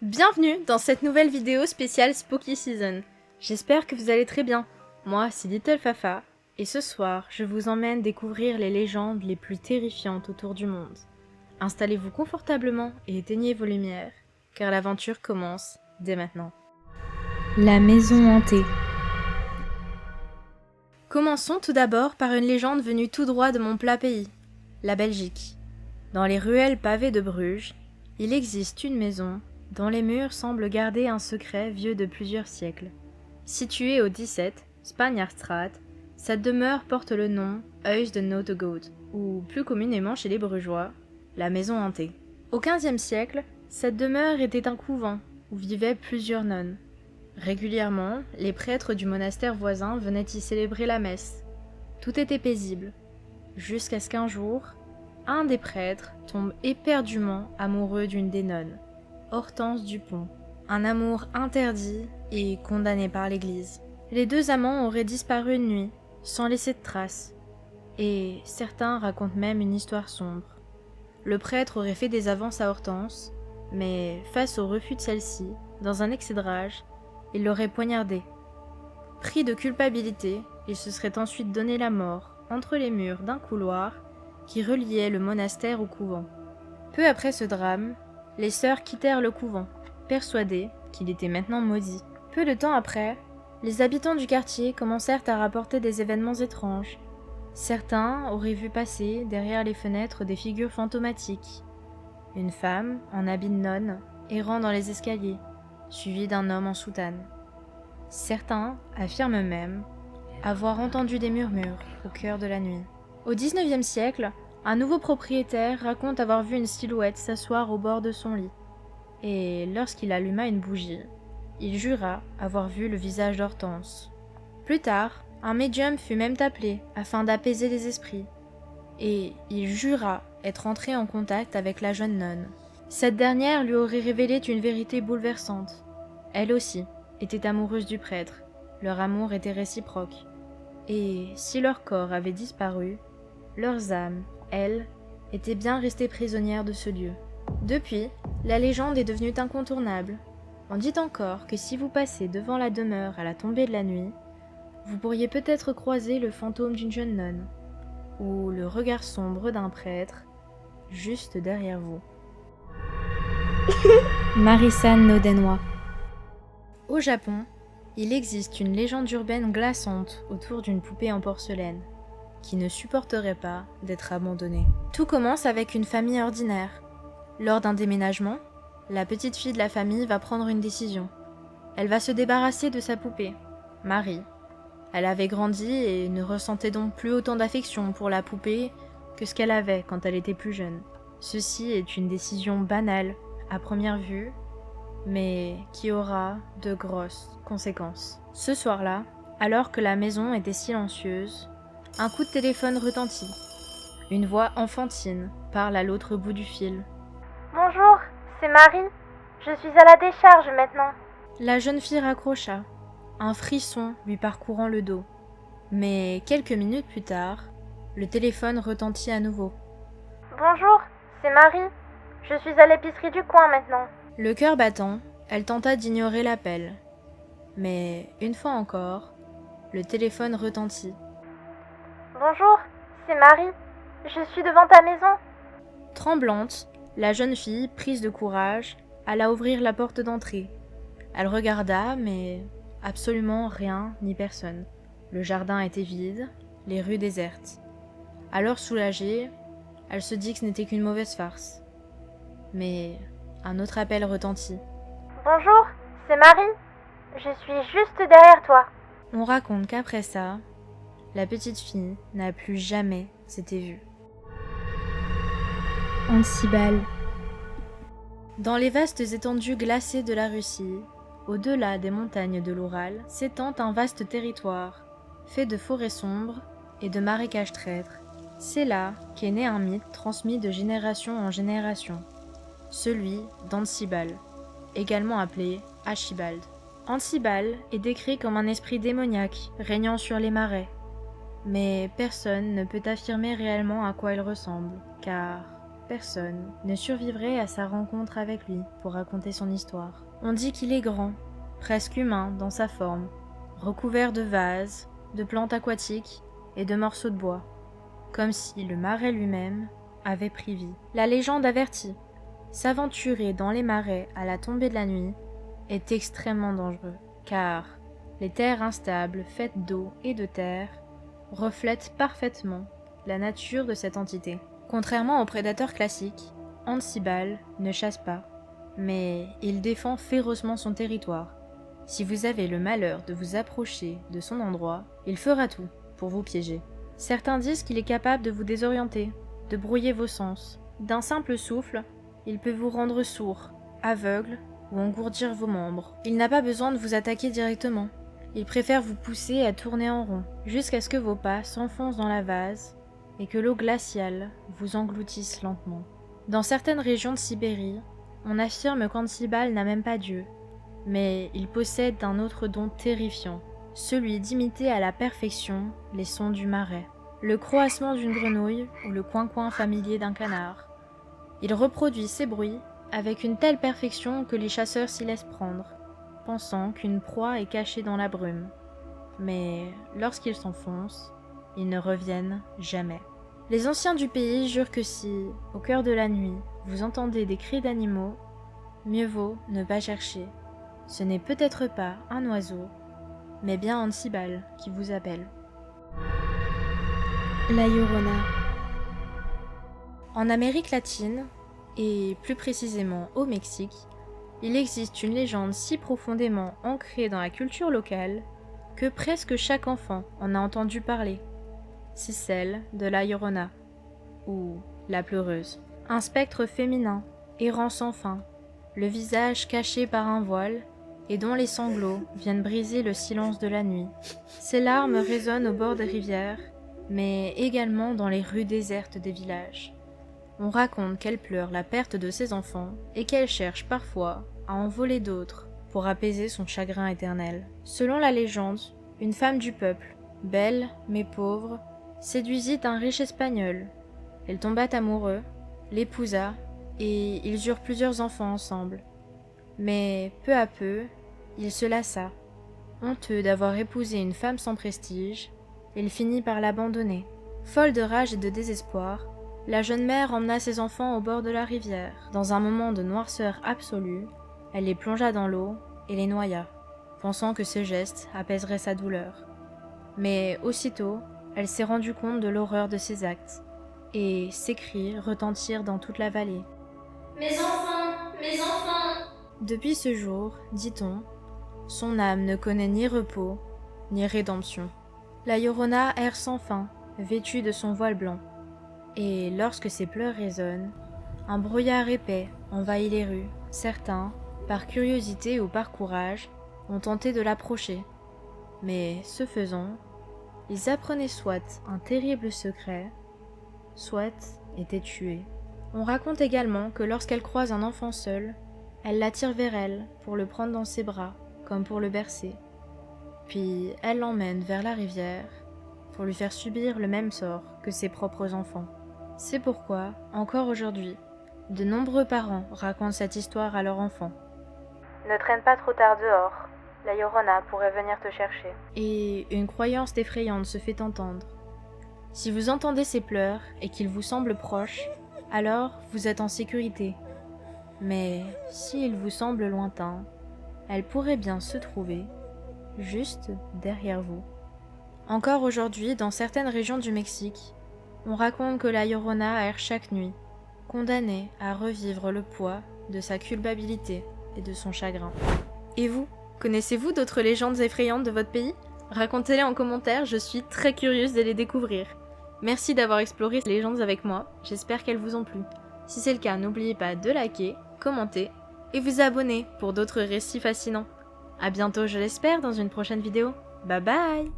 Bienvenue dans cette nouvelle vidéo spéciale Spooky Season. J'espère que vous allez très bien. Moi, c'est Little Fafa, et ce soir, je vous emmène découvrir les légendes les plus terrifiantes autour du monde. Installez-vous confortablement et éteignez vos lumières, car l'aventure commence dès maintenant. La maison hantée. Commençons tout d'abord par une légende venue tout droit de mon plat pays, la Belgique. Dans les ruelles pavées de Bruges, il existe une maison dont les murs semblent garder un secret vieux de plusieurs siècles. Située au 17 Spanjaardstraat, cette demeure porte le nom Huis de Notegoed, ou plus communément chez les Brugeois, la maison hantée. Au XVe siècle, cette demeure était un couvent où vivaient plusieurs nonnes. Régulièrement, les prêtres du monastère voisin venaient y célébrer la messe. Tout était paisible, jusqu'à ce qu'un jour, un des prêtres tombe éperdument amoureux d'une des nonnes, Hortense Dupont, un amour interdit et condamné par l'Église. Les deux amants auraient disparu une nuit, sans laisser de traces, et certains racontent même une histoire sombre. Le prêtre aurait fait des avances à Hortense, mais face au refus de celle-ci, dans un excès de rage, il l'aurait poignardée. Pris de culpabilité, il se serait ensuite donné la mort entre les murs d'un couloir qui reliait le monastère au couvent. Peu après ce drame, les sœurs quittèrent le couvent, persuadées qu'il était maintenant maudit. Peu de temps après, les habitants du quartier commencèrent à rapporter des événements étranges. Certains auraient vu passer derrière les fenêtres des figures fantomatiques. Une femme, en habit de nonne, errant dans les escaliers, suivie d'un homme en soutane. Certains affirment même avoir entendu des murmures au cœur de la nuit. Au XIXe siècle, un nouveau propriétaire raconte avoir vu une silhouette s'asseoir au bord de son lit. Et lorsqu'il alluma une bougie, il jura avoir vu le visage d'Hortense. Plus tard, un médium fut même appelé afin d'apaiser les esprits. Et il jura être entré en contact avec la jeune nonne. Cette dernière lui aurait révélé une vérité bouleversante. Elle aussi était amoureuse du prêtre. Leur amour était réciproque. Et si leur corps avait disparu, leurs âmes, elles, étaient bien restées prisonnières de ce lieu. Depuis, la légende est devenue incontournable. On dit encore que si vous passez devant la demeure à la tombée de la nuit, vous pourriez peut-être croiser le fantôme d'une jeune nonne, ou le regard sombre d'un prêtre, juste derrière vous. Marisanne Nodenois. Au Japon, il existe une légende urbaine glaçante autour d'une poupée en porcelaine, qui ne supporterait pas d'être abandonnée. Tout commence avec une famille ordinaire. Lors d'un déménagement, la petite fille de la famille va prendre une décision. Elle va se débarrasser de sa poupée, Marie. Elle avait grandi et ne ressentait donc plus autant d'affection pour la poupée que ce qu'elle avait quand elle était plus jeune. Ceci est une décision banale à première vue, mais qui aura de grosses conséquences. Ce soir-là, alors que la maison était silencieuse, un coup de téléphone retentit. Une voix enfantine parle à l'autre bout du fil. « Bonjour, c'est Marie. Je suis à la décharge maintenant. » La jeune fille raccrocha, un frisson lui parcourant le dos. Mais quelques minutes plus tard, le téléphone retentit à nouveau. « Bonjour, c'est Marie. Je suis à l'épicerie du coin maintenant. » Le cœur battant, elle tenta d'ignorer l'appel. Mais une fois encore, le téléphone retentit. « Bonjour, c'est Marie. Je suis devant ta maison. » Tremblante, la jeune fille, prise de courage, alla ouvrir la porte d'entrée. Elle regarda, mais absolument rien ni personne. Le jardin était vide, les rues désertes. Alors soulagée, elle se dit que ce n'était qu'une mauvaise farce. Mais un autre appel retentit. « Bonjour, c'est Marie. Je suis juste derrière toi. » On raconte qu'après ça, la petite fille n'a plus jamais été vue. Ansible. Dans les vastes étendues glacées de la Russie, au-delà des montagnes de l'Oural, s'étend un vaste territoire, fait de forêts sombres et de marécages traîtres. C'est là qu'est né un mythe transmis de génération en génération, celui d'Ansibal, également appelé Archibald. Ansibal est décrit comme un esprit démoniaque régnant sur les marais, mais personne ne peut affirmer réellement à quoi il ressemble, car personne ne survivrait à sa rencontre avec lui pour raconter son histoire. On dit qu'il est grand, presque humain dans sa forme, recouvert de vases, de plantes aquatiques et de morceaux de bois, comme si le marais lui-même avait pris vie. La légende avertit, s'aventurer dans les marais à la tombée de la nuit est extrêmement dangereux, car les terres instables faites d'eau et de terre reflètent parfaitement la nature de cette entité. Contrairement aux prédateurs classiques, Ansibal ne chasse pas, mais il défend férocement son territoire. Si vous avez le malheur de vous approcher de son endroit, il fera tout pour vous piéger. Certains disent qu'il est capable de vous désorienter, de brouiller vos sens. D'un simple souffle, il peut vous rendre sourd, aveugle ou engourdir vos membres. Il n'a pas besoin de vous attaquer directement. Il préfère vous pousser à tourner en rond, jusqu'à ce que vos pas s'enfoncent dans la vase et que l'eau glaciale vous engloutisse lentement. Dans certaines régions de Sibérie, on affirme qu'Ansibal n'a même pas Dieu, mais il possède un autre don terrifiant, celui d'imiter à la perfection les sons du marais, le croassement d'une grenouille ou le coin-coin familier d'un canard. Il reproduit ces bruits avec une telle perfection que les chasseurs s'y laissent prendre, pensant qu'une proie est cachée dans la brume. Mais lorsqu'ils s'enfoncent, ils ne reviennent jamais. Les anciens du pays jurent que si, au cœur de la nuit, vous entendez des cris d'animaux, mieux vaut ne pas chercher. Ce n'est peut-être pas un oiseau, mais bien Ansibal qui vous appelle. La Llorona. En Amérique latine, et plus précisément au Mexique, il existe une légende si profondément ancrée dans la culture locale que presque chaque enfant en a entendu parler. C'est celle de La Llorona, ou la pleureuse. Un spectre féminin, errant sans fin, le visage caché par un voile, et dont les sanglots viennent briser le silence de la nuit. Ses larmes résonnent au bord des rivières, mais également dans les rues désertes des villages. On raconte qu'elle pleure la perte de ses enfants et qu'elle cherche parfois à en voler d'autres pour apaiser son chagrin éternel. Selon la légende, une femme du peuple, belle mais pauvre, séduisit un riche espagnol. Elle tomba amoureux, l'épousa et ils eurent plusieurs enfants ensemble. Mais peu à peu, il se lassa. Honteux d'avoir épousé une femme sans prestige, il finit par l'abandonner. Folle de rage et de désespoir, la jeune mère emmena ses enfants au bord de la rivière. Dans un moment de noirceur absolue, elle les plongea dans l'eau et les noya, pensant que ce geste apaiserait sa douleur. Mais aussitôt, elle s'est rendue compte de l'horreur de ses actes, et ses cris retentirent dans toute la vallée. « Mes enfants! Mes enfants !» Depuis ce jour, dit-on, son âme ne connaît ni repos, ni rédemption. La Llorona erre sans fin, vêtue de son voile blanc. Et lorsque ses pleurs résonnent, un brouillard épais envahit les rues. Certains, par curiosité ou par courage, ont tenté de l'approcher. Mais ce faisant, ils apprenaient soit un terrible secret, soit étaient tués. On raconte également que lorsqu'elle croise un enfant seul, elle l'attire vers elle pour le prendre dans ses bras, comme pour le bercer. Puis elle l'emmène vers la rivière pour lui faire subir le même sort que ses propres enfants. C'est pourquoi, encore aujourd'hui, de nombreux parents racontent cette histoire à leurs enfants. Ne traîne pas trop tard dehors. La Llorona pourrait venir te chercher. Et une croyance effrayante se fait entendre. Si vous entendez ces pleurs et qu'ils vous semblent proches, alors vous êtes en sécurité. Mais s'ils vous semblent lointains, elle pourrait bien se trouver juste derrière vous. Encore aujourd'hui, dans certaines régions du Mexique, on raconte que la Llorona erre chaque nuit, condamnée à revivre le poids de sa culpabilité et de son chagrin. Et vous, connaissez-vous d'autres légendes effrayantes de votre pays ? Racontez-les en commentaire, je suis très curieuse de les découvrir. Merci d'avoir exploré ces légendes avec moi, j'espère qu'elles vous ont plu. Si c'est le cas, n'oubliez pas de liker, commenter et vous abonner pour d'autres récits fascinants. À bientôt, je l'espère, dans une prochaine vidéo. Bye bye!